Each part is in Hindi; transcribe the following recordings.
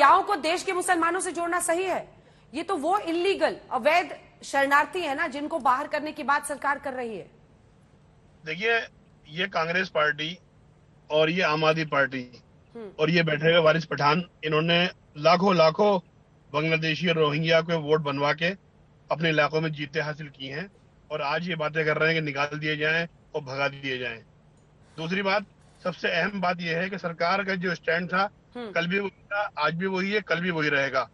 रोहिंग्याओं को देश के मुसलमानों से जोड़ना सही है? ये तो वो इलीगल अवैध शरणार्थी है ना जिनको बाहर करने की बात सरकार कर रही है। देखिए, ये कांग्रेस पार्टी और ये आम आदमी पार्टी और ये बैठे हुए वारिस पठान, इन्होंने लाखों लाखों बांग्लादेशी और रोहिंग्या को वोट बनवा के अपने इलाकों में जीतें हासिल की हैं, और आज ये बातें कर रहे हैं कि निकाल दिए जाएं और भगा दिए जाएं। दूसरी बात, सबसे अहम बात यह है कि सरकार का जो स्टैंड था, कल भी वही था, आज भी वही है, कल भी वही रहेगा।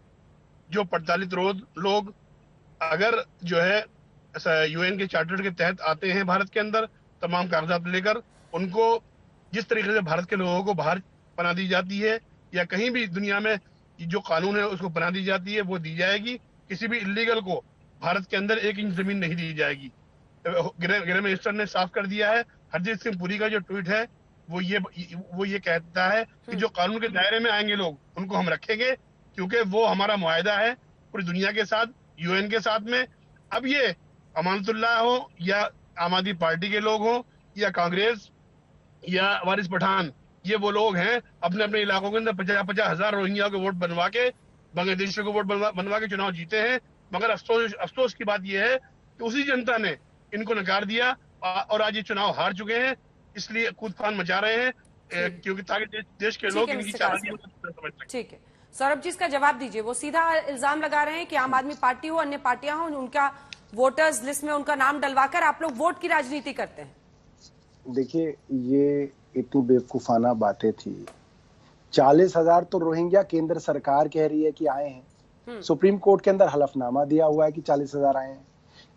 जो प्रताड़ित लोग अगर जो है यूएन के चार्टर के तहत आते हैं भारत के अंदर तमाम कागजात लेकर, उनको जिस तरीके से भारत के लोगों को बाहर पनाह दी जाती है या कहीं भी दुनिया में जो कानून है उसको पनाह दी जाती है, वो दी जाएगी। किसी भी इलीगल को भारत के अंदर 1 इंच जमीन नहीं दी जाएगी। गृह मिनिस्टर ने साफ कर दिया है। हरजीत सिंह पुरी का जो ट्वीट है वो ये कहता है कि जो कानून के दायरे में आएंगे लोग उनको हम रखेंगे, क्योंकि वो हमारा मुआहदा है पूरी दुनिया के साथ, यूएन के साथ में। अब ये अमानतुल्लाह हो या आम आदमी पार्टी के लोग हों या कांग्रेस या वारिस पठान, ये वो लोग हैं अपने अपने इलाकों के अंदर 50-50 हजार रोहिंग्या के वोट बनवा के, बांग्लादेशियों के वोट बनवा के चुनाव जीते हैं। मगर अफसोस की बात यह है कि उसी जनता ने इनको नकार दिया और आज ये चुनाव हार चुके हैं। इसलिए कूदफान मचा रहे हैं क्योंकि ताकि देश के लोग इनकी चालाकी समझ सकें। ठीक है सौरभ जी, इसका जवाब दीजिए। वो सीधा इल्जाम लगा रहे हैं कि आम आदमी पार्टी हो, अन्य पार्टियां हो, उनका वोटर्स लिस्ट में उनका नाम डलवाकर आप लोग वोट की राजनीति करते हैं। देखिए, ये इतनी बेवकूफाना बातें थी। 40,000 तो रोहिंग्या केंद्र सरकार कह रही है कि आए हैं। सुप्रीम कोर्ट के अंदर हलफनामा दिया हुआ है कि 40,000 आए हैं।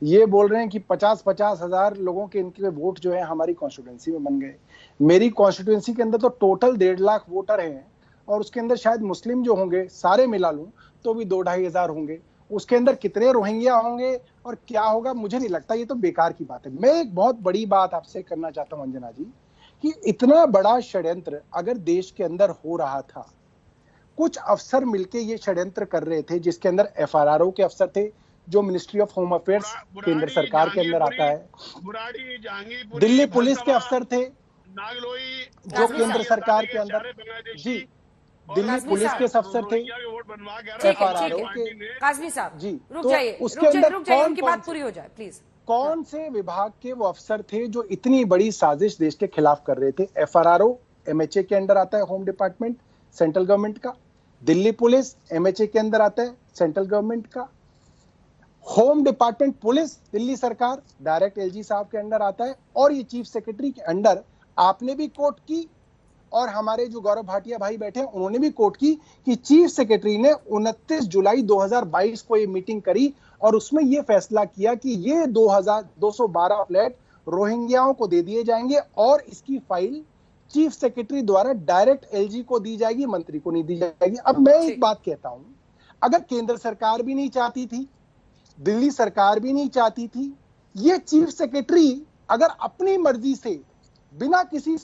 ये बोल रहे हैं कि 50-50 हजार लोगों के इनके वोट जो है हमारी कॉन्स्टिट्यूएंसी में बन गए। मेरी कॉन्स्टिट्यूएंसी के अंदर तो टोटल 1.5 लाख वोटर हैं और उसके अंदर शायद मुस्लिम जो होंगे सारे मिला लूं तो भी 2-2.5 हजार होंगे। उसके अंदर कितने रोहिंग्या होंगे और क्या होगा मुझे नहीं लगता, ये तो बेकार की बात है। मैं एक बहुत बड़ी बात आपसे करना चाहता हूं अंजना जी, कि इतना बड़ा षड्यंत्र अगर देश के अंदर हो रहा था, कुछ अफसर मिलके ये षड्यंत्र कर रहे थे जिसके अंदर एफआरआरओ के अफसर थे जो मिनिस्ट्री ऑफ होम अफेयर्स केंद्र सरकार के अंदर आता है, दिल्ली पुलिस के अफसर थे जो केंद्र सरकार के अंदर, जी दिल्ली पुलिस के अफसर थे, एफआरआरओ के। काज़मी साहब जी, रुक तो जाइए, उसके अंदर उनकी बात पूरी हो जाए प्लीज। कौन से विभाग के वो अफसर थे जो इतनी बड़ी साजिश देश के खिलाफ कर रहे थे? एफआरआरओ एमएचए के अंदर आता है, होम डिपार्टमेंट सेंट्रल गवर्नमेंट का। दिल्ली पुलिस एमएचए के अंदर आता है, सेंट्रल गवर्नमेंट का। होम डिपार्टमेंट पुलिस दिल्ली सरकार डायरेक्ट एलजी साहब के अंडर आता है। और ये चीफ सेक्रेटरी के अंडर आपने भी कोर्ट की और हमारे जो गौरव भाटिया भाई बैठे हैं उन्होंने भी कोर्ट की कि चीफ सेक्रेटरी ने 29 जुलाई 2022 को ये मीटिंग करी और उसमें ये फैसला किया कि ये 212 फ्लैट रोहिंग्याओं को दे दिए जाएंगे और इसकी फाइल चीफ सेक्रेटरी द्वारा डायरेक्ट एलजी को दी जाएगी, मंत्री को नहीं दी जाएगी। अब मैं एक बात कहता हूं, अगर केंद्र सरकार भी नहीं चाहती थी, दिल्ली सरकार भी नहीं चाहती थी, ये चीफ सेक्रेटरी अगर अपनी मर्जी से बिना किसी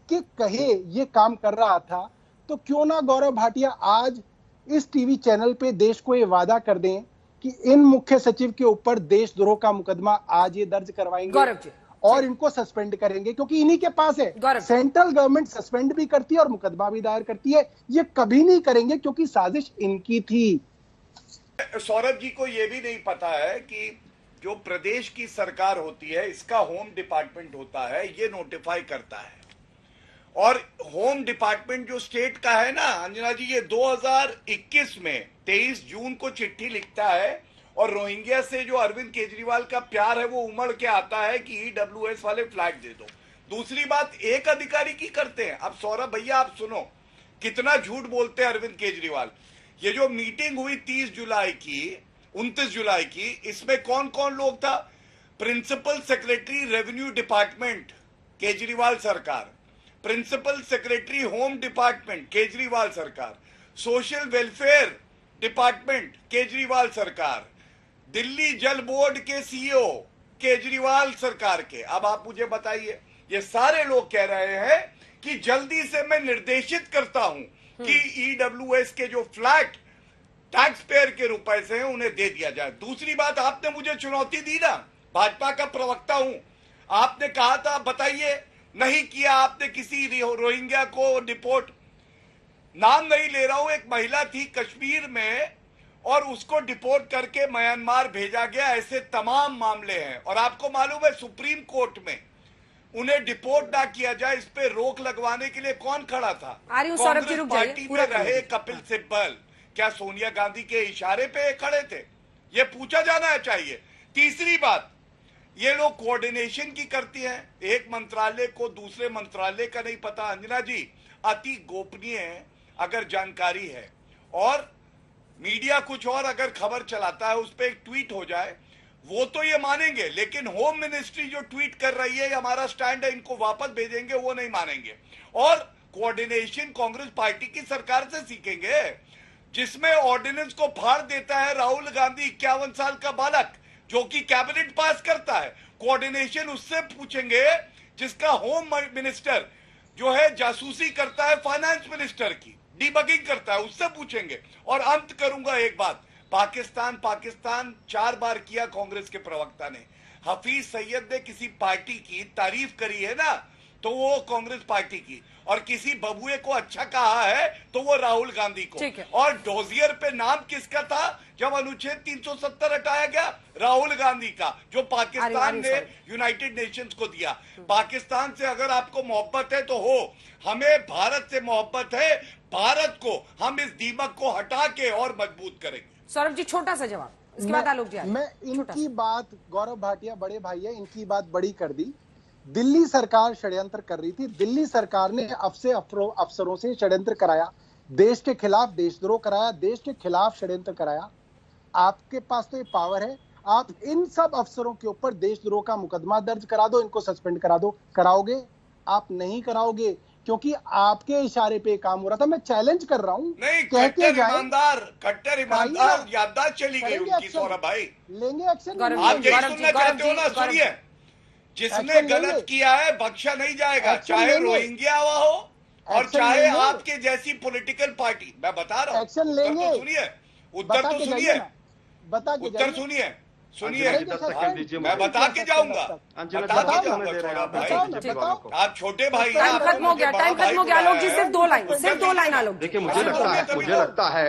के कहे ये काम कर रहा था, तो क्यों ना गौरव भाटिया आज इस टीवी चैनल पे देश को ये वादा कर दें कि इन मुख्य सचिव के ऊपर देशद्रोह का मुकदमा आज ये दर्ज करवाएंगे और इनको सस्पेंड करेंगे, क्योंकि इन्हीं के पास है। सेंट्रल गवर्नमेंट सस्पेंड भी करती है और मुकदमा भी दायर करती है। ये कभी नहीं करेंगे क्योंकि साजिश इनकी थी। सौरभ जी को यह भी नहीं पता है कि जो प्रदेश की सरकार होती है इसका होम डिपार्टमेंट होता है, ये नोटिफाई करता है। और होम डिपार्टमेंट जो स्टेट का है ना अंजना जी, ये 2021 में 23 जून को चिट्ठी लिखता है और रोहिंग्या से जो अरविंद केजरीवाल का प्यार है वो उमड़ के आता है कि ईडब्ल्यूएस वाले फ्लैट दे दो। दूसरी बात एक अधिकारी की करते हैं। अब सौरभ भैया आप सुनो कितना झूठ बोलते हैं अरविंद केजरीवाल। ये जो मीटिंग हुई 29 जुलाई की, इसमें कौन कौन लोग था? Principal secretary revenue department Kejriwal सरकार, principal secretary home department Kejriwal सरकार, सोशल वेलफेयर डिपार्टमेंट केजरीवाल सरकार, दिल्ली जल बोर्ड के सीईओ केजरीवाल सरकार के। अब आप मुझे बताइए, ये सारे लोग कह रहे हैं कि जल्दी से मैं निर्देशित करता हूं कि ईडब्ल्यूएस के जो फ्लैट टैक्स पेयर के रुपए से हैं उन्हें दे दिया जाए। दूसरी बात, आपने मुझे चुनौती दी ना, भाजपा का प्रवक्ता हूं, आपने कहा था बताइए, नहीं किया आपने किसी रोहिंग्या को डिपोर्ट। नाम नहीं ले रहा हूं, एक महिला थी कश्मीर में और उसको डिपोर्ट करके म्यांमार भेजा गया। ऐसे तमाम मामले हैं और आपको मालूम है सुप्रीम कोर्ट में उन्हें डिपोर्ट ना किया जाए इस पे रोक लगवाने के लिए कौन खड़ा था? आ रही हूं सौरभ जी, रुक जाइए, पार्टी पूरा में रहे करिए। कपिल सिब्बल क्या सोनिया गांधी के इशारे पे खड़े थे? ये पूछा जाना चाहिए। तीसरी बात, ये लोग कोऑर्डिनेशन की करती हैं, एक मंत्रालय को दूसरे मंत्रालय का नहीं पता। अंजना जी, अति गोपनीय है अगर जानकारी है और मीडिया कुछ और अगर खबर चलाता है उस पर एक ट्वीट हो जाए वो तो ये मानेंगे, लेकिन होम मिनिस्ट्री जो ट्वीट कर रही है हमारा स्टैंड है इनको वापस भेजेंगे, वो नहीं मानेंगे। और कोऑर्डिनेशन कांग्रेस पार्टी की सरकार से सीखेंगे जिसमें ऑर्डिनेंस को फाड़ देता है राहुल गांधी, 51 साल का बालक जो कि कैबिनेट पास करता है। कोऑर्डिनेशन उससे पूछेंगे जिसका होम मिनिस्टर जो है जासूसी करता है फाइनेंस मिनिस्टर की, डीबगिंग करता है, उससे पूछेंगे। और अंत करूंगा एक बात, पाकिस्तान 4 बार किया कांग्रेस के प्रवक्ता ने। हफीज सैयद ने किसी पार्टी की तारीफ करी है ना तो वो कांग्रेस पार्टी की, और किसी बबुए को अच्छा कहा है तो वो राहुल गांधी को। और डोजियर पे नाम किसका था जब अनुच्छेद 370 हटाया गया? राहुल गांधी का, जो पाकिस्तान ने यूनाइटेड नेशंस को दिया। पाकिस्तान से अगर आपको मोहब्बत है तो हो, हमें भारत से मोहब्बत है। भारत को हम इस दीमक को हटा के और मजबूत करेंगे। सौरभ जी, छोटा सा जवाब, इसके बाद आलोक जी। मैं इनकी बात, गौरव भाटिया बड़े भाई है, इनकी बात बड़ी कर दी। दिल्ली सरकार षड्यंत्र कर रही थी, दिल्ली सरकार ने अफसरों से षड्यंत्र कराया, देश के खिलाफ देशद्रोह कराया, देश के खिलाफ षड्यंत्र कराया। आपके पास तो ये पावर है, आप इन सब अफसरों के ऊपर देशद्रोह का मुकदमा दर्ज करा दो, इनको सस्पेंड करा दो। कराओगे? आप नहीं कराओगे क्योंकि आपके इशारे पे काम हो रहा था। मैं चैलेंज कर रहा हूं, नहीं, कहते जाए कट्टर ईमानदार याददाश्त चली गई उनकी। सौरभ भाई, लेंगे एक्शन। आप यही सुनना चाहते हो ना? सुनिए, जिसने गलत किया है बख्शा नहीं जाएगा, चाहे रोहिंग्या हुआ हो और चाहे आपके जैसी पॉलिटिकल पार्टी। मैं बता रहा हूँ, एक्शन लेंगे। सुनिए, उत्तर तो सुनिए, बता के उत्तर सुनिए, सुनिए, मैं बता बता के जाऊंगा। आप छोटे भाई हैं, टाइम खत्म हो गया, टाइम खत्म हो गया। आलोक जी, सिर्फ 2 लाइन, सिर्फ 2 लाइन आलोक। देखिए मुझे लगता है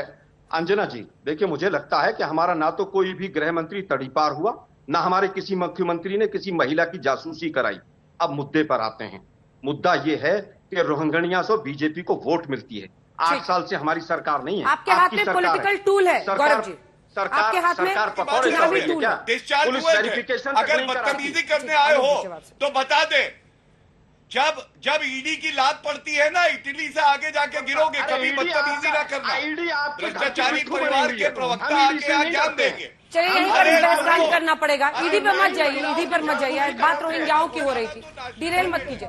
अंजना जी, देखिए मुझे लगता है कि हमारा ना तो कोई भी गृह मंत्री तड़ीपार हुआ, ना हमारे किसी मुख्यमंत्री ने किसी महिला की जासूसी कराई। अब मुद्दे पर आते हैं। मुद्दा ये है कि रोहिंग्या से बीजेपी को वोट मिलती है। 8 साल से हमारी सरकार नहीं है। आपके हाथ में पॉलिटिकल टूल है गौरव जी, आपके हाथ में चुनावी टूल है। डिस्चार्ज पुलिस हुए थे। वेरिफिकेशन अगर बदतमीजी करने आए हो तो बता दे। जब ईडी की लात पड़ती है ना, इटली से आगे जाके गिरोगे। कभी बदतमीजी ना करना। भ्रष्टाचारी परिवार के प्रवक्ता आके यहाँ ज्ञान देंगे। चलिए, यहीं पर बहस करना पड़ेगा। ईडी पर मत जाइए, ईडी पर मत जाइए। बात रोहिंग्याओं की हो रही थी, डिरेल मत कीजिए।